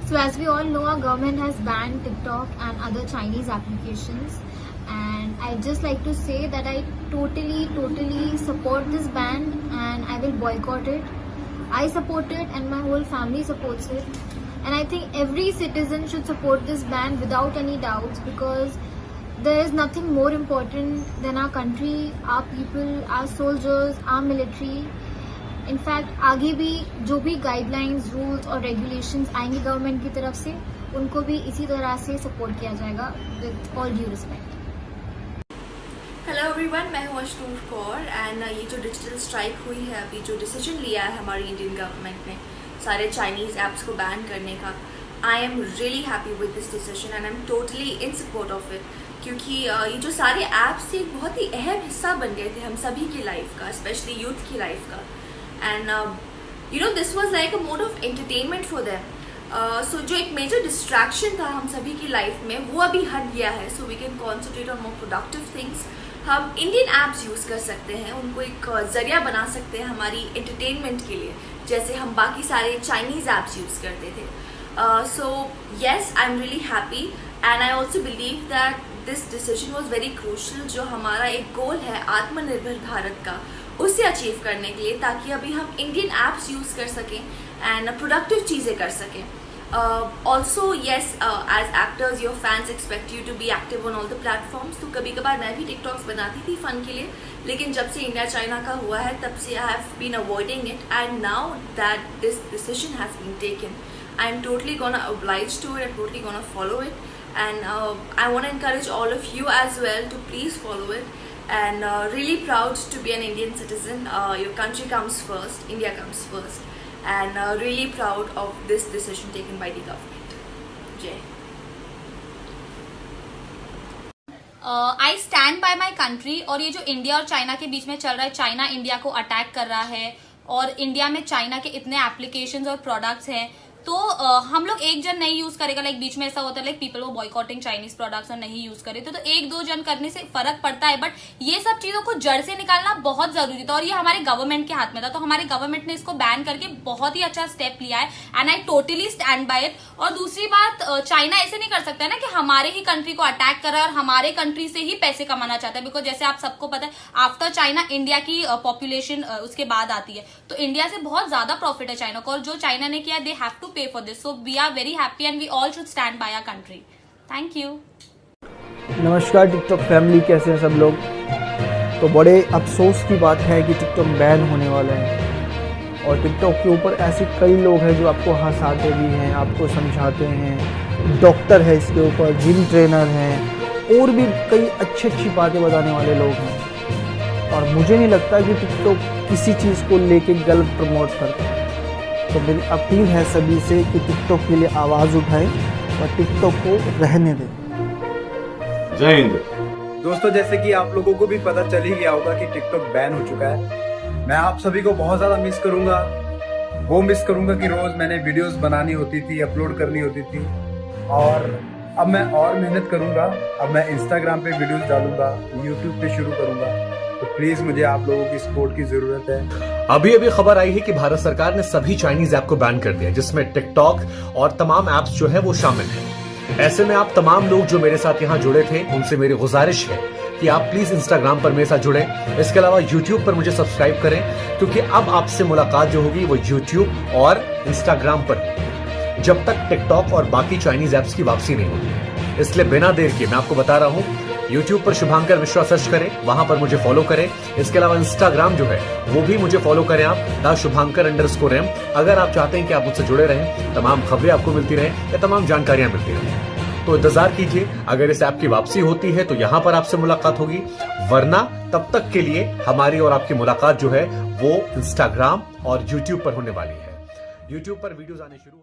So as we all know, our government has banned TikTok and other Chinese applications. And I'd just like to say that I totally support this ban and I will boycott it. I support it and my whole family supports it. And I think every citizen should support this ban without any doubts, because there is nothing more important than our country, our people, our soldiers, our military. In fact, आगे भी जो भी guidelines, rules और regulations आएंगे government की तरफ से, उनको भी इसी तरह से सपोर्ट किया जाएगा with all due respect. Hello everyone, मैं हूँ अशनूर कौर एंड ये जो डिजिटल स्ट्राइक हुई है, अभी जो डिसीजन लिया है हमारी इंडियन गवर्नमेंट ने सारे चाइनीज़ ऐप्स को बैन करने का, I am really happy with this decision and I am totally in support of it. क्योंकि ये जो सारे ऐप्स थे एक बहुत ही अहम हिस्सा बन गए थे हम सभी की लाइफ का, स्पेशली यूथ की लाइफ का। And you know this was like a mode of entertainment for them. So जो एक मेजर डिस्ट्रैक्शन था हम सभी की लाइफ में, वो अभी हट गया है। So we can concentrate on more productive things. हम इंडियन ऐप्स यूज़ कर सकते हैं, उनको एक जरिया बना सकते हैं हमारी एंटरटेनमेंट के लिए, जैसे हम बाकी सारे चाइनीज़ ऐप्स यूज़ करते थे। So yes, I am really happy and I also believe that this decision was very crucial. जो हमारा एक गोल है आत्मनिर्भर भारत का, उसे अचीव करने के लिए, ताकि अभी हम इंडियन ऐप्स यूज़ कर सकें एंड प्रोडक्टिव चीज़ें कर सकें। Also yes, as actors your fans expect you to be active on all the platforms। तो कभी कभार मैं भी टिकटॉक्स बनाती थी फन के लिए, लेकिन जब से इंडिया चाइना का हुआ है तब से I have been avoiding it and now that this decision has been taken, I am totally gonna oblige to it, I'm totally gonna follow it and I want to encourage all of you as well to please follow it and really proud to be an Indian citizen। Your country comes first, India comes first and really proud of this decision taken by the government। Jai। I stand by my country. और ये जो India और China के बीच में चल रहा है, China India को अटैक कर रहा है और इंडिया में चाइना के इतने एप्लीकेशंस और प्रोडक्ट्स हैं, तो हम लोग एक जन नहीं यूज करेगा। लाइक बीच में ऐसा होता है लाइक पीपल वो बॉयकॉटिंग चाइनीज प्रोडक्ट्स और नहीं यूज करे, तो एक दो जन करने से फर्क पड़ता है, बट ये सब चीजों को जड़ से निकालना बहुत जरूरी था और ये हमारे गवर्नमेंट के हाथ में था। तो हमारे गवर्नमेंट ने इसको बैन करके बहुत ही अच्छा स्टेप लिया है and I totally stand by it. और दूसरी बात, चाइना ऐसे नहीं कर सकता है ना कि हमारे ही कंट्री को अटैक कर रहा है और हमारे कंट्री से ही पैसे कमाना चाहता है, बिकॉज जैसे आप सबको पता है आफ्टर चाइना इंडिया की पॉपुलेशन उसके बाद आती है, तो इंडिया से बहुत ज्यादा प्रॉफिट है चाइना को, और जो चाइना ने किया दे हैव टू पे for this. So we are very happy and we all should stand by our country। Thank you। नमस्कार टिकटॉक फैमिली, कैसे हैं सब लोग। तो बड़े अफसोस की बात है कि टिकटॉक बैन होने वाला है और टिकटॉक के ऊपर ऐसे कई लोग हैं जो आपको हंसाते भी हैं, आपको समझाते हैं। डॉक्टर है इसके ऊपर, जिम ट्रेनर हैं और भी कई अच्छी बातें बताने वाले लोग हैं, और मुझे नहीं लगता कि टिकटॉक किसी चीज़ को लेके गलत प्रमोट करता है। तो मेरी अपील है सभी से कि टिकटॉक के लिए आवाज़ उठाएं और टिकटॉक को रहने दें। जय हिंद। दोस्तों, जैसे कि आप लोगों को भी पता चल ही गया होगा कि टिकटॉक बैन हो चुका है। मैं आप सभी को बहुत ज़्यादा मिस करूंगा। वो मिस करूंगा कि रोज़ मैंने वीडियोस बनानी होती थी, अपलोड करनी होती थी, और अब मैं और मेहनत करूंगा। अब मैं इंस्टाग्राम पे वीडियोस डालूंगा, यूट्यूब पे शुरू करूंगा। तो प्लीज मुझे आप लोगों की सपोर्ट की जरूरत है। अभी खबर आई है कि भारत सरकार ने सभी चाइनीज ऐप को बैन कर दिया, जिसमें टिकटॉक और तमाम ऐप्स जो है वो शामिल हैं। ऐसे में आप तमाम लोग जो मेरे साथ यहाँ जुड़े थे, उनसे मेरी गुजारिश है कि आप प्लीज इंस्टाग्राम पर मेरे साथ जुड़े। इसके अलावा यूट्यूब पर मुझे सब्सक्राइब करें, क्योंकि अब आपसे मुलाकात जो होगी वो यूट्यूब और इंस्टाग्राम पर होगी, जब तक टिकटॉक और बाकी चाइनीज ऐप्स की वापसी नहीं होगी। इसलिए बिना देर किए मैं आपको बता रहा हूँ, YouTube पर शुभांकर मिश्रा सर्च करें, वहां पर मुझे फॉलो करें। इसके अलावा इंस्टाग्राम जो है वो भी मुझे फॉलो करें आप, @शुभांकर_m। अगर आप चाहते हैं कि आप मुझसे जुड़े रहें, तमाम खबरें आपको मिलती रहें या तमाम जानकारियां मिलती रहें, तो इंतजार कीजिए। अगर इस ऐप की वापसी होती है तो यहां पर आपसे मुलाकात होगी, वरना तब तक के लिए हमारी और आपकी मुलाकात जो है वो इंस्टाग्राम और यूट्यूब पर होने वाली है। यूट्यूब पर वीडियोज आने शुरू